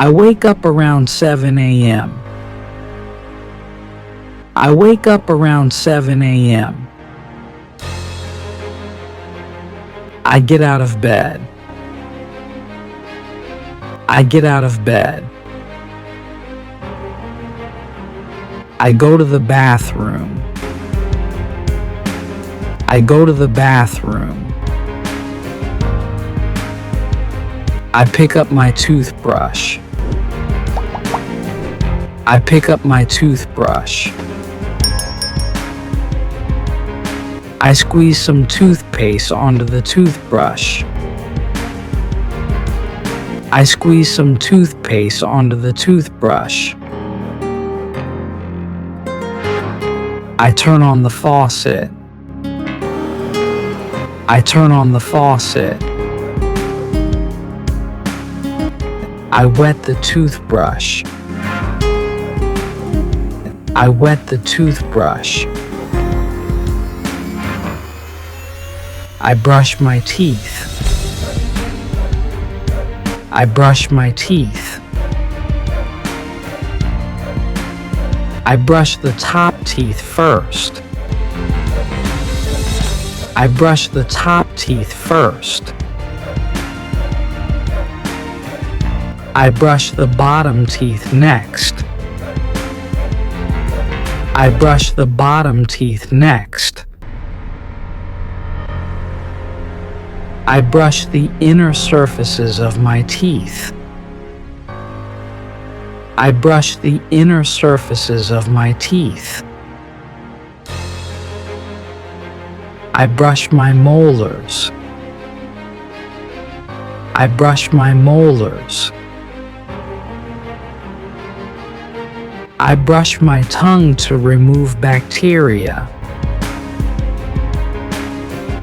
I wake up around 7 a.m. I wake up around 7 a.m. I get out of bed. I get out of bed. I go to the bathroom. I go to the bathroom. I pick up my toothbrush. I pick up my toothbrush. I squeeze some toothpaste onto the toothbrush. I squeeze some toothpaste onto the toothbrush. I turn on the faucet. I turn on the faucet. I wet the toothbrush. I wet the toothbrush. I brush my teeth. I brush my teeth. I brush the top teeth first. I brush the top teeth first. I brush the bottom teeth next. I brush the bottom teeth next. I brush the inner surfaces of my teeth. I brush the inner surfaces of my teeth. I brush my molars. I brush my molars. I brush my tongue to remove bacteria.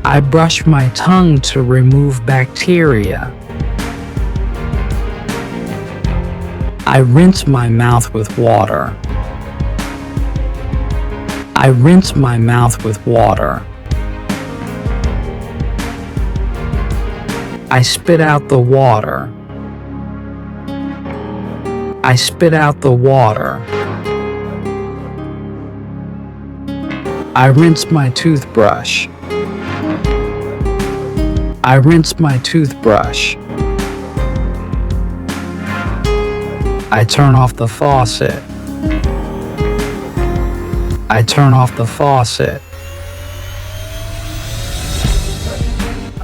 I brush my tongue to remove bacteria. I rinse my mouth with water. I rinse my mouth with water. I spit out the water. I spit out the water. I rinse my toothbrush. I rinse my toothbrush. I turn off the faucet. I turn off the faucet.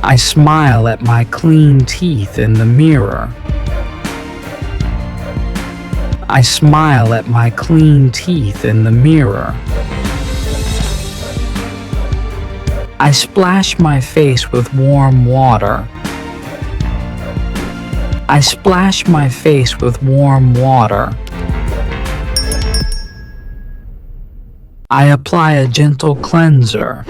I smile at my clean teeth in the mirror. I smile at my clean teeth in the mirror. I splash my face with warm water. I splash my face with warm water. I apply a gentle cleanser.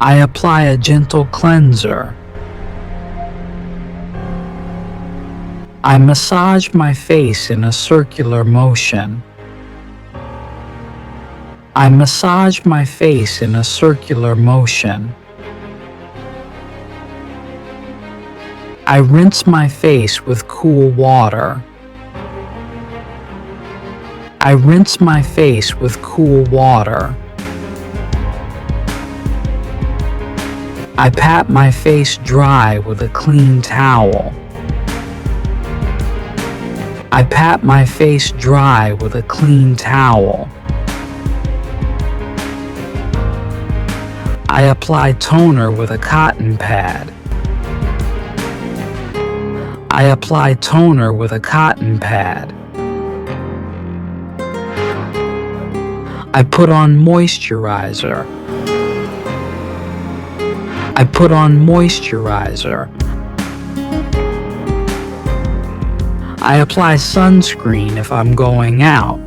I apply a gentle cleanser. I massage my face in a circular motion. I massage my face in a circular motion. I rinse my face with cool water. I rinse my face with cool water. I pat my face dry with a clean towel. I pat my face dry with a clean towel. I apply toner with a cotton pad. I apply toner with a cotton pad. I put on moisturizer. I put on moisturizer. I apply sunscreen if I'm going out.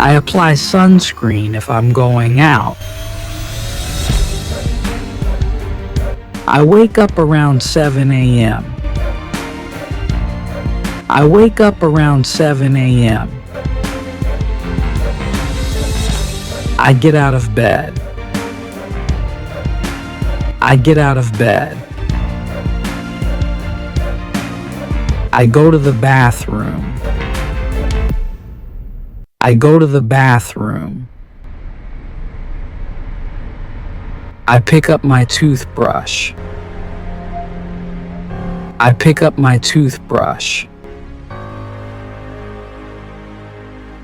I apply sunscreen if I'm going out. I wake up around 7 a.m. I wake up around 7 a.m. I get out of bed. I get out of bed. I go to the bathroom. I go to the bathroom. I pick up my toothbrush. I pick up my toothbrush.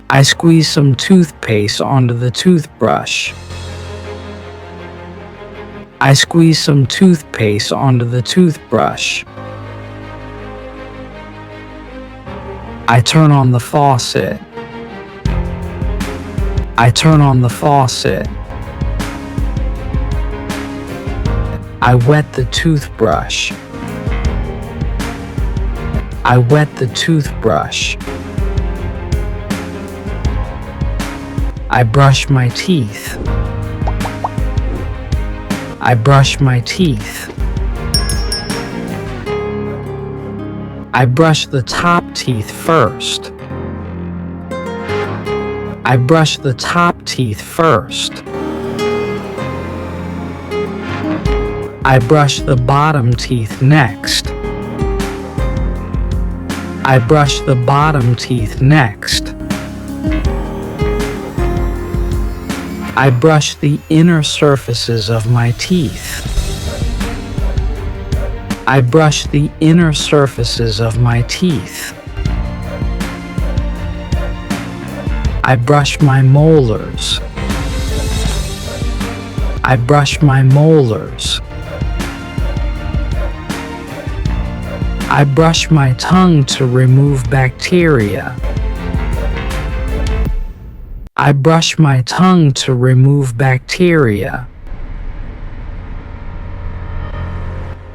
I squeeze some toothpaste onto the toothbrush. I squeeze some toothpaste onto the toothbrush. I turn on the faucet. I turn on the faucet. I wet the toothbrush. I wet the toothbrush. I brush my teeth. I brush my teeth. I brush the top teeth first. I brush the top teeth first. I brush the bottom teeth next. I brush the bottom teeth next. I brush the inner surfaces of my teeth. I brush the inner surfaces of my teeth. I brush my molars. I brush my molars. I brush my tongue to remove bacteria. I brush my tongue to remove bacteria.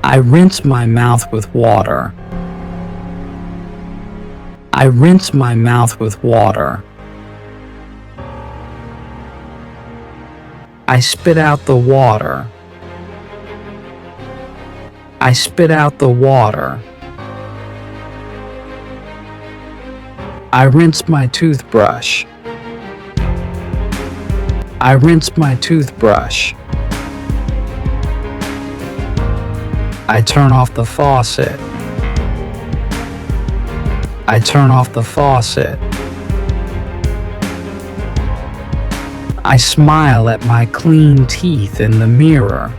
I rinse my mouth with water. I rinse my mouth with water. I spit out the water. I spit out the water. I rinse my toothbrush. I rinse my toothbrush. I turn off the faucet. I turn off the faucet. I smile at my clean teeth in the mirror.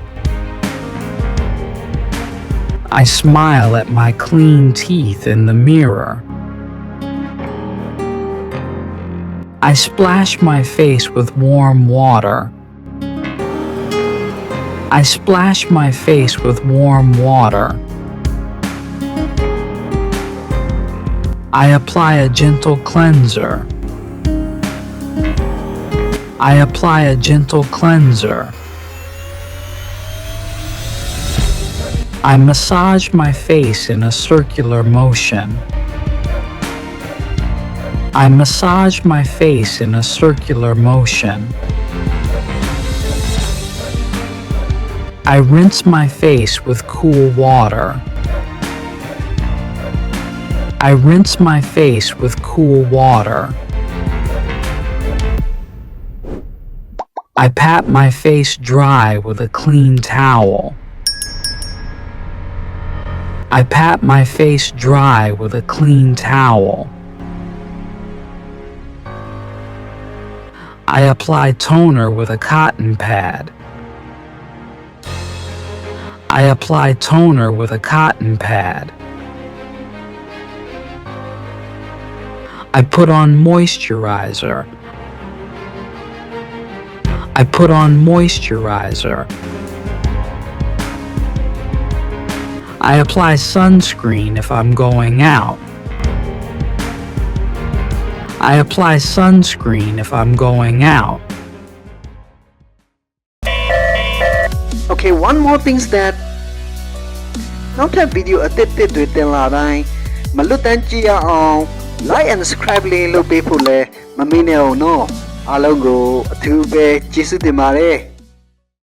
I smile at my clean teeth in the mirror. I splash my face with warm water. I splash my face with warm water. I apply a gentle cleanser. I apply a gentle cleanser. I massage my face in a circular motion. I massage my face in a circular motion. I rinse my face with cool water. I rinse my face with cool water. I pat my face dry with a clean towel. I pat my face dry with a clean towel. I apply toner with a cotton pad. I apply toner with a cotton pad. I put on moisturizer. I put on moisturizer. I apply sunscreen if I'm going out. I apply sunscreen if I'm going out. Okay, one more thing is that နောက်ထပ် video အသစ်တွေတင်လာတိုင်းမလွတ်တမ်းကြည့်ရအောင် like and subscribe လေးလုပ်ပေးဖို့လဲမမေ့နဲ့အောင်နော်အားလုံးကိုအထူးပဲကျေးဇူးတင်ပါတယ်